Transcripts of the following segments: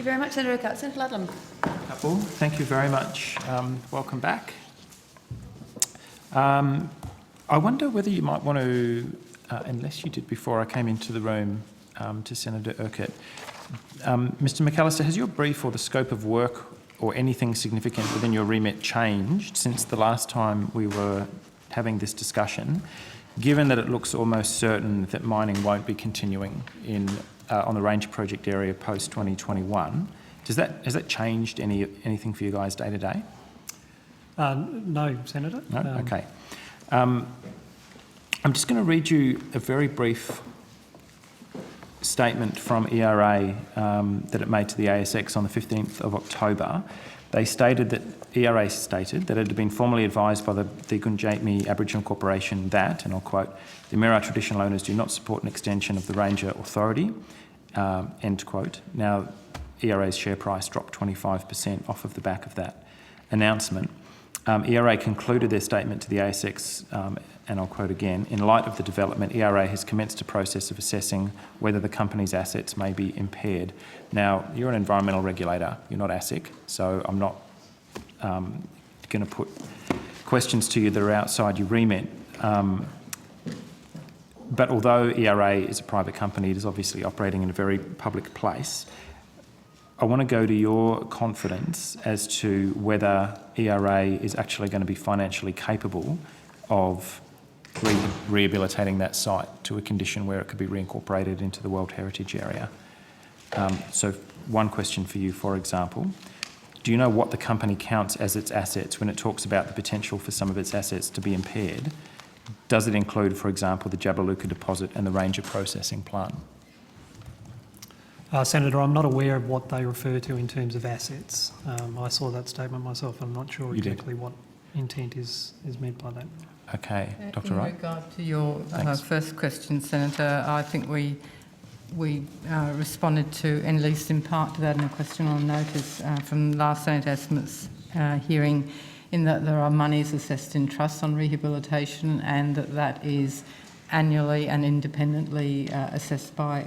Thank you very much, Senator Urquhart. Senator Ludlam. Couple. Thank you very much. Welcome back. I wonder whether you might want to, unless you did before I came into the room, to Senator Urquhart. Mr McAllister, has your brief or the scope of work or anything significant within your remit changed since the last time we were having this discussion, given that it looks almost certain that mining won't be continuing on the Ranger project area post-2021? Has that changed anything for you guys day to day? No, Senator. No? Okay. I'm just going to read you a very brief statement from ERA that it made to the ASX on the 15th of October. ERA stated that it had been formally advised by the Gunjatmi Aboriginal Corporation that, and I'll quote, the Mirarr traditional owners do not support an extension of the Ranger Authority, end quote. Now, ERA's share price dropped 25% off of the back of that announcement. ERA concluded their statement to the ASX, and I'll quote again, in light of the development, ERA has commenced a process of assessing whether the company's assets may be impaired. Now, you're an environmental regulator, you're not ASIC, so I'm not going to put questions to you that are outside your remit. But although ERA is a private company, it is obviously operating in a very public place. I want to go to your confidence as to whether ERA is actually going to be financially capable of rehabilitating that site to a condition where it could be reincorporated into the World Heritage Area. So one question for you, for example, do you know what the company counts as its assets when it talks about the potential for some of its assets to be impaired? Does it include, for example, the Jabiluka deposit and the Ranger processing plant? Senator, I'm not aware of what they refer to in terms of assets. I saw that statement myself. I'm not sure exactly what intent is meant by that. Okay, Dr. Wright. In regard to your first question, Senator, I think we responded to, at least in part, to that in a question on notice from last Senate estimates hearing, in that there are monies assessed in trust on rehabilitation, and that is annually and independently assessed by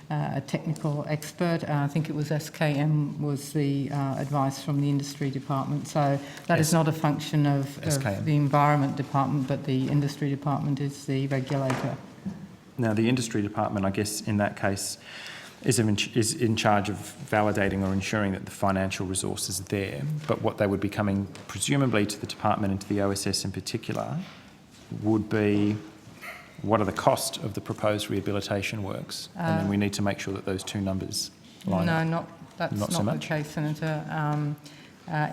a technical expert. I think it was SKM was the advice from the Industry Department. So that is not a function of the Environment Department, but the Industry Department is the regulator. Now, the Industry Department, I guess, in that case, is in charge of validating or ensuring that the financial resource is there. But what they would be coming, presumably, to the department and to the OSS in particular, would be what are the cost of the proposed rehabilitation works? And then we need to make sure that those two numbers line up. No, that's not so the case, Senator.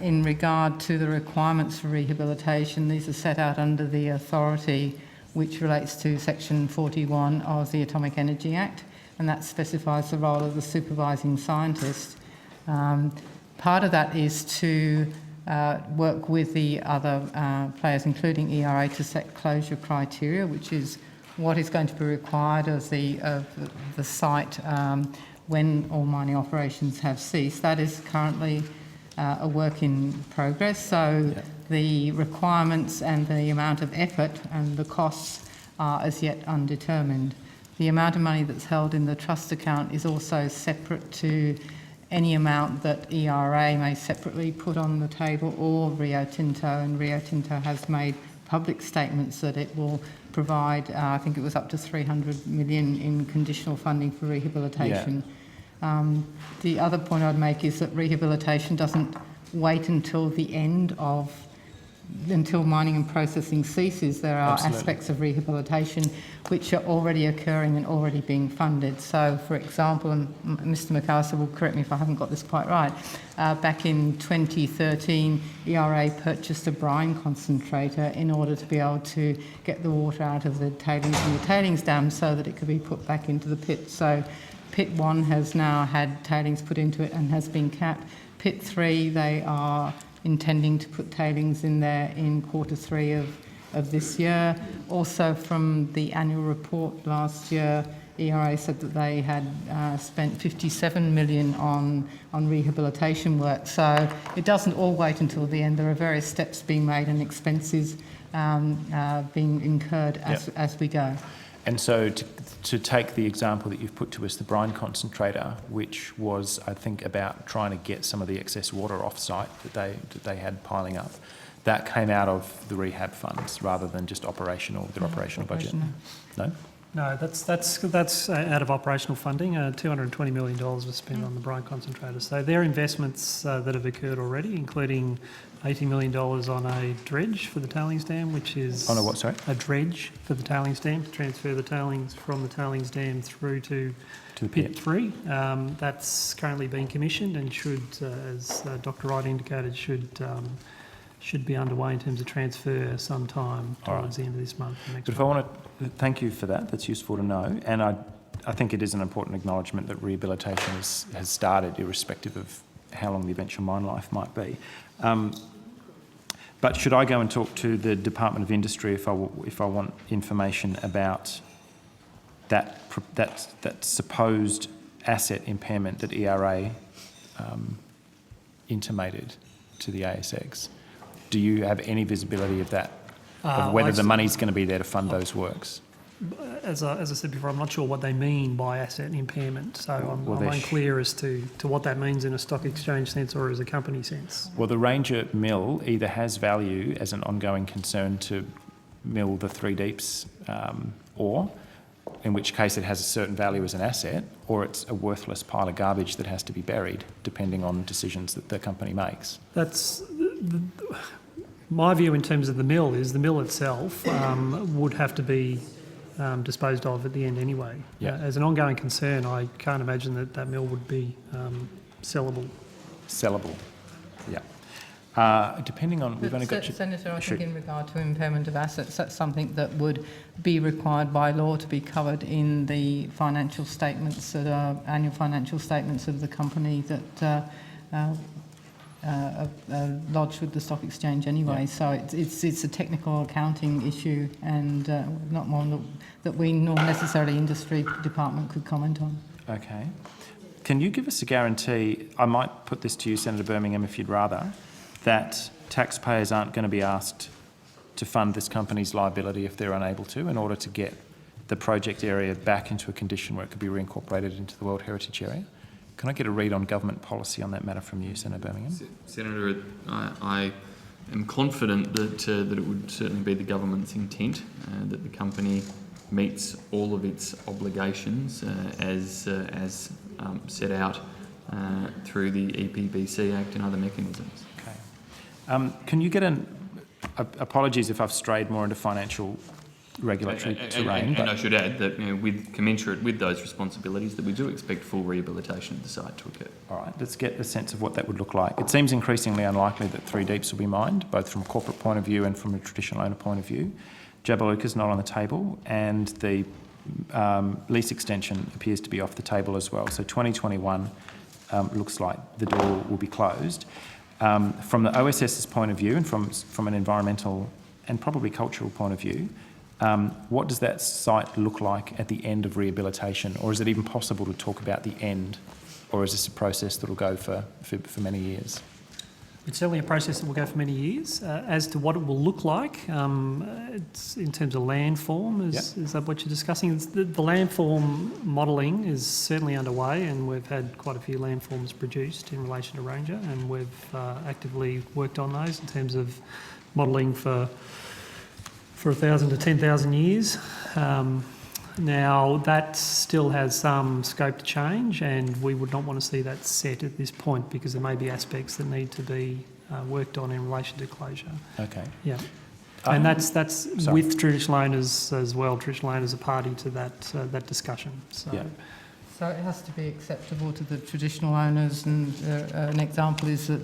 In regard to the requirements for rehabilitation, these are set out under the authority which relates to Section 41 of the Atomic Energy Act, and that specifies the role of the supervising scientist. Part of that is to work with the other players, including ERA, to set closure criteria, which is what is going to be required of the site when all mining operations have ceased. That is currently a work in progress. So the requirements and the amount of effort and the costs are as yet undetermined. The amount of money that's held in the trust account is also separate to any amount that ERA may separately put on the table, or Rio Tinto, and Rio Tinto has made public statements that it will provide, I think it was up to 300 million in conditional funding for rehabilitation. The other point I'd make is that rehabilitation doesn't wait until the end of, until mining and processing ceases. There are aspects of rehabilitation which are already occurring and already being funded. So, for example, and Mr McAllister will correct me if I haven't got this quite right, back in 2013, ERA purchased a brine concentrator in order to be able to get the water out of the tailings from the tailings dam so that it could be put back into the pit. So Pit 1 has now had tailings put into it and has been capped. Pit 3, they are intending to put tailings in there in Q3 of this year. Also, from the annual report last year, ERA said that they had spent 57 million on rehabilitation work. So it doesn't all wait until the end. There are various steps being made and expenses being incurred as we go. And so to take the example that you've put to us, the brine concentrator, which was, I think, about trying to get some of the excess water off-site that they had piling up, that came out of the rehab funds rather than just their operational budget? No? No, that's out of operational funding. $220 million was spent on the brine concentrator. So they're investments that have occurred already, including $80 million on a dredge for the tailings dam, which is... On a what, sorry? A dredge for the tailings dam, to transfer the tailings from the tailings dam through to pit 3. That's currently being commissioned and should, as Dr Wright indicated, should be underway in terms of transfer sometime towards the end of this month. But if I want to thank you for that, that's useful to know. And I think it is an important acknowledgement that rehabilitation has started, irrespective of how long the eventual mine life might be. But should I go and talk to the Department of Industry if I want information about that supposed asset impairment that ERA intimated to the ASX? Do you have any visibility of that, of whether the money's going to be there to fund those works? As I said before, I'm not sure what they mean by asset impairment, so I'm unclear as to what that means in a stock exchange sense or as a company sense. Well, the Ranger mill either has value as an ongoing concern to mill the 3 Deeps ore, in which case it has a certain value as an asset, or it's a worthless pile of garbage that has to be buried, depending on decisions that the company makes. That's... My view in terms of the mill is the mill itself would have to be disposed of at the end anyway. Yeah. As an ongoing concern, I can't imagine that mill would be sellable. Sellable, yeah. Depending on... We've only got... Senator, I think in regard to impairment of assets, that's something that would be required by law to be covered in the financial statements, that are annual financial statements of the company that lodged with the stock exchange anyway. Yeah. So it's a technical accounting issue and not one that we nor necessarily industry department could comment on. Okay. Can you give us a guarantee, I might put this to you, Senator Birmingham, if you'd rather, that taxpayers aren't going to be asked to fund this company's liability if they're unable to, in order to get the project area back into a condition where it could be reincorporated into the World Heritage Area? Can I get a read on government policy on that matter from you, Senator Birmingham? Senator, I am confident that it would certainly be the government's intent that the company meets all of its obligations as set out through the EPBC Act and other mechanisms. Okay. Can you get apologies if I've strayed more into financial regulatory terrain. And I should add that, with commensurate with those responsibilities, that we do expect full rehabilitation of the site to occur. All right, let's get a sense of what that would look like. It seems increasingly unlikely that 3 Deeps will be mined, both from a corporate point of view and from a traditional owner point of view. Jabiluka's not on the table, and the lease extension appears to be off the table as well. So 2021 looks like the door will be closed. From the OSS's point of view and from an environmental and probably cultural point of view, what does that site look like at the end of rehabilitation? Or is it even possible to talk about the end? Or is this a process that will go for many years? It's certainly a process that will go for many years. As to what it will look like, it's in terms of landform, is that what you're discussing? The landform modelling is certainly underway, and we've had quite a few landforms produced in relation to Ranger, and we've actively worked on those in terms of modelling for 1,000 to 10,000 years. Now, that still has some scope to change, and we would not want to see that set at this point because there may be aspects that need to be worked on in relation to closure. Okay. Yeah. And that's with traditional owners as well. Traditional owners are party to that discussion. So. Yeah. So it has to be acceptable to the traditional owners, and an example is that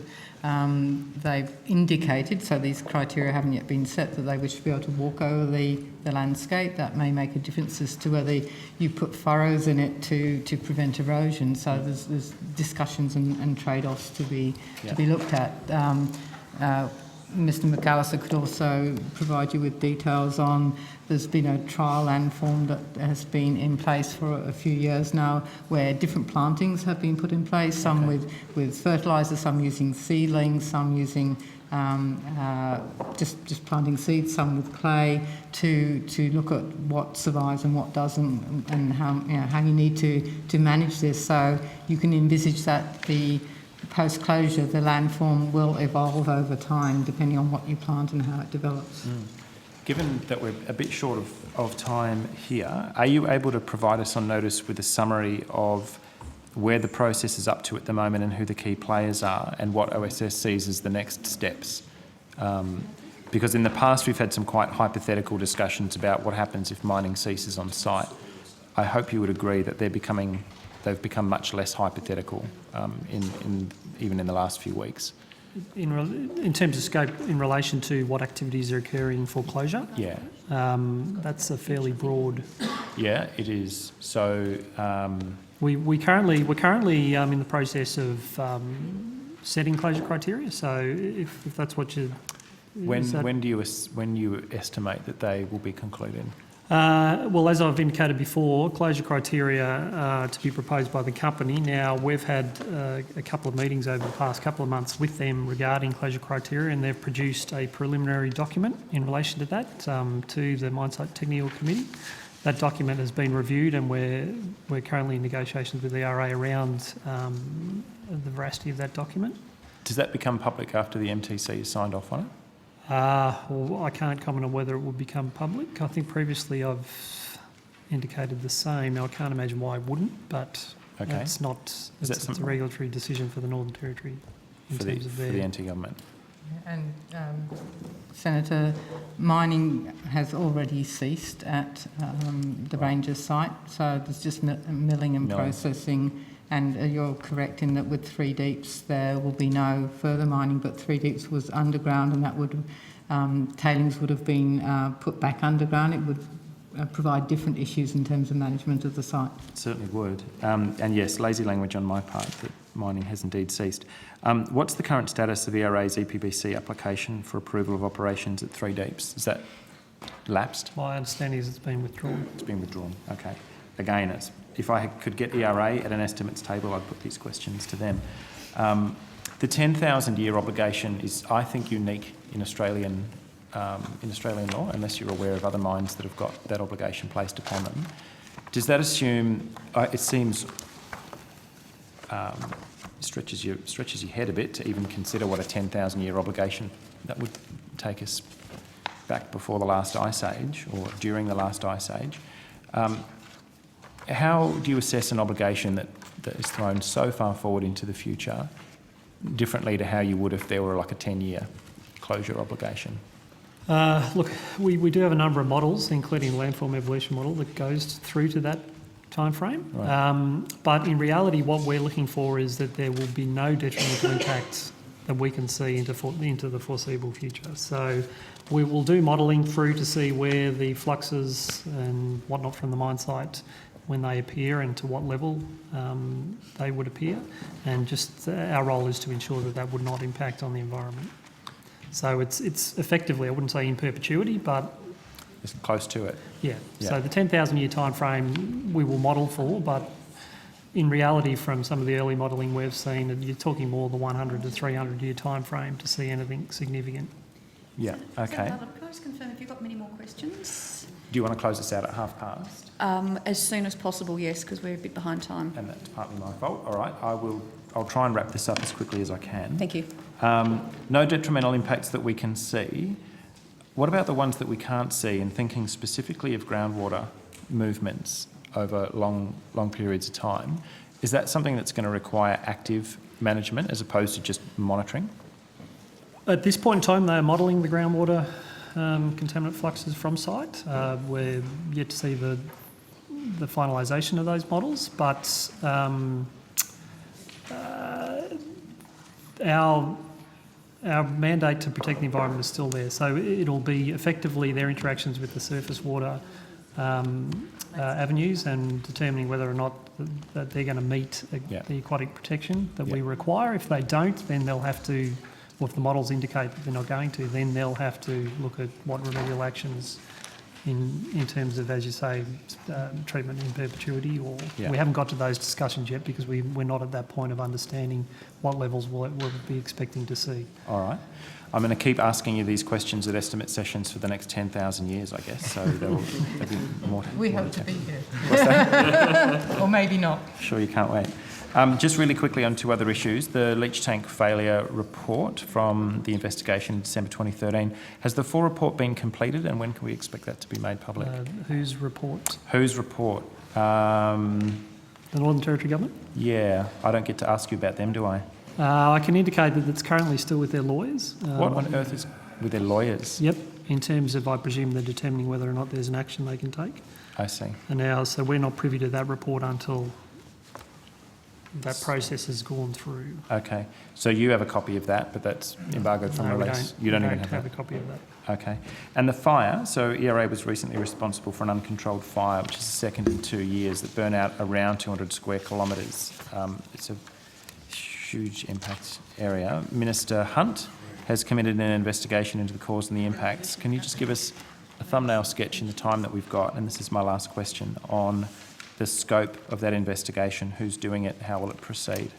they've indicated, so these criteria haven't yet been set, that they wish to be able to walk over the landscape. That may make a difference as to whether you put furrows in it to prevent erosion. So there's discussions and trade-offs to be looked at. Mr McAllister could also provide you with details on, there's been a trial landform that has been in place for a few years now where different plantings have been put in place, some with fertiliser, some using seedlings, some using just planting seeds, some with clay, to look at what survives and what doesn't, and how you need to manage this. So you can envisage that the post-closure, the landform will evolve over time depending on what you plant and how it develops. Given that we're a bit short of time here, are you able to provide us on notice with a summary of where the process is up to at the moment and who the key players are and what OSS sees as the next steps? Because in the past we've had some quite hypothetical discussions about what happens if mining ceases on site. I hope you would agree that they've become much less hypothetical even in the last few weeks. In terms of scope, in relation to what activities are occurring for closure? Yeah. That's a fairly broad... Yeah, it is. So... We're currently in the process of setting closure criteria. So if that's what you... When do you estimate that they will be concluded? Well, as I've indicated before, closure criteria to be proposed by the company. Now, we've had a couple of meetings over the past couple of months with them regarding closure criteria, and they've produced a preliminary document in relation to that to the Mine Site Technical Committee. That document has been reviewed, and we're currently in negotiations with the ERA around the veracity of that document. Does that become public after the MTC is signed off on it? Well, I can't comment on whether it will become public. I think previously I've indicated the same. Now, I can't imagine why I wouldn't, but okay. It's a regulatory decision for the Northern Territory in terms of their... For the anti-government. And Senator, mining has already ceased at the Rangers site, so there's just milling and processing. And you're correct in that with Three Deeps there will be no further mining, but Three Deeps was underground, and that would tailings would have been put back underground. It would provide different issues in terms of management of the site. It certainly would. And yes, lazy language on my part that mining has indeed ceased. What's the current status of ERA's EPBC application for approval of operations at Three Deeps? Is that lapsed? My understanding is it's been withdrawn. It's been withdrawn, okay. Again, if I could get ERA at an estimates table, I'd put these questions to them. The 10,000-year obligation is, I think, unique in Australian law, unless you're aware of other mines that have got that obligation placed upon them. Does that assume? It seems stretches your head a bit to even consider what a 10,000-year obligation that would take us back before the last ice age or during the last ice age. How do you assess an obligation that is thrown so far forward into the future differently to how you would if there were like a 10-year closure obligation? Look, we do have a number of models, including the landform evolution model, that goes through to that time frame. Right. But in reality, what we're looking for is that there will be no detrimental impacts that we can see into the foreseeable future. So we will do modelling through to see where the fluxes and whatnot from the mine site, when they appear and to what level they would appear, and just our role is to ensure that that would not impact on the environment. So it's effectively, I wouldn't say in perpetuity, but it's close to it. Yeah. So the 10,000-year time frame we will model for, but in reality, from some of the early modelling we've seen, that you're talking more the 100 to 300-year time frame to see anything significant. Yeah. Okay. So, can I just confirm if you've got many more questions? Do you want to close this out at past? As soon as possible, yes, because we're a bit behind time. And that's partly my fault. All right, I'll try and wrap this up as quickly as I can. Thank you. No detrimental impacts that we can see. What about the ones that we can't see, and thinking specifically of groundwater movements over long periods of time? Is that something that's going to require active management as opposed to just monitoring? At this point in time, they're modelling the groundwater contaminant fluxes from site. We're yet to see the finalisation of those models, but our mandate to protect the environment is still there. So it'll be effectively their interactions with the surface water avenues and determining whether or not that they're going to meet the aquatic protection that we require. If they don't, then they'll have to, or if the models indicate that they're not going to, then they'll have to look at what remedial actions in terms of, as you say, treatment in perpetuity, or Yeah. we haven't got to those discussions yet because we're not at that point of understanding what levels we'll be expecting to see. All right. I'm going to keep asking you these questions at estimate sessions for the next 10,000 years, I guess, so there'll be more. We more hope to check. be here. What's that? Or maybe not. Sure, you can't wait. Just really quickly on two other issues. The leach tank failure report from the investigation in December 2013. Has the full report been completed, and when can we expect that to be made public? Whose report? Whose report? The Northern Territory Government? Yeah, I don't get to ask you about them, do I? I can indicate that it's currently still with their lawyers. What on earth is with their lawyers? Yep, in terms of, I presume, they're determining whether or not there's an action they can take. I see. And now, so we're not privy to that report until that process has gone through. Okay, so you have a copy of that, but that's embargoed from No, we release. don't. You don't We even have that. a copy of that. Okay. And the fire, so ERA was recently responsible for an uncontrolled fire, which is the second in 2 years, that burnt out around 200 square kilometres. It's a huge impact area. Minister Hunt has committed an investigation into the cause and the impacts. Can you just give us a thumbnail sketch in the time that we've got, and this is my last question, on the scope of that investigation, who's doing it, how will it proceed?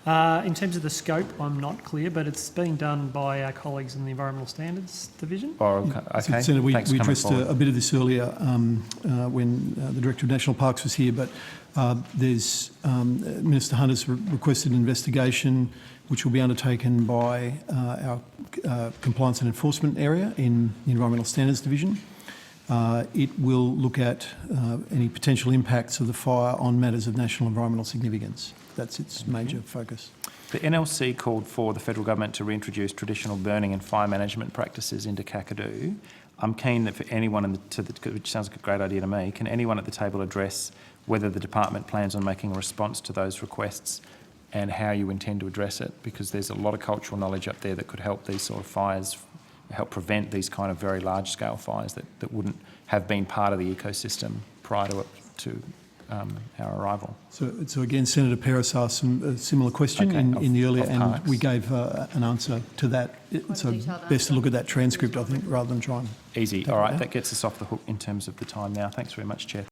In terms of the scope, I'm not clear, but it's being done by our colleagues in the Environmental Standards Division. Or, okay, Senator, we thanks for coming addressed forward. a bit of this earlier when the Director of National Parks was here, but Minister Hunt has requested an investigation which will be undertaken by our Compliance and Enforcement area in the Environmental Standards Division. It will look at any potential impacts of the fire on matters of national environmental significance. That's its major focus. The NLC called for the federal government to reintroduce traditional burning and fire management practices into Kakadu. I'm keen that for anyone, which sounds like a great idea to me, can anyone at the table address whether the department plans on making a response to those requests and how you intend to address it? Because there's a lot of cultural knowledge up there that could help these sort of fires, help prevent these kind of very large-scale fires that wouldn't have been part of the ecosystem prior to our arrival. So again, Senator Peris asked a similar question Okay, in the earlier, and parks. we gave an answer to that. So best to look at that transcript, I think, rather than try and... Easy. Take All it right, now. that gets us off the hook in terms of the time now. Thanks very much, Chair.